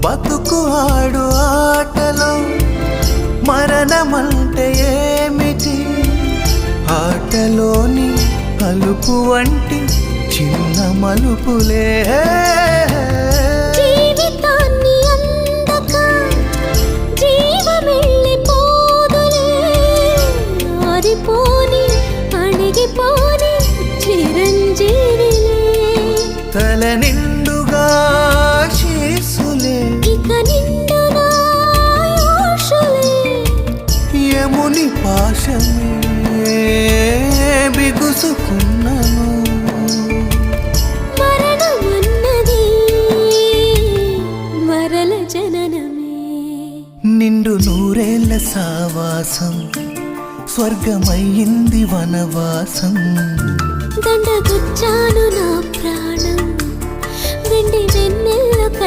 బతుకు ఆడు ఆటలో మరణమంటే ఏమిటి? ఆటలోని అలుపు వంటి చిన్న మలుపులే జీవితాన్ని అందక జీవమెళ్ళిపోదులే, ఆరిపోని అణిగిపోని చిరంజీవిలే. తల నిండుగా శీసులే, ఇక నిండునా ఆశలే. యముని పాశమే బిగుసుకున్నను. మరణమన్నది మరల జననమే. నిండు నూరేళ్ల సావాసం స్వర్గమయ్యింది వనవాసం. దండగుచ్చాను నా ప్రాణం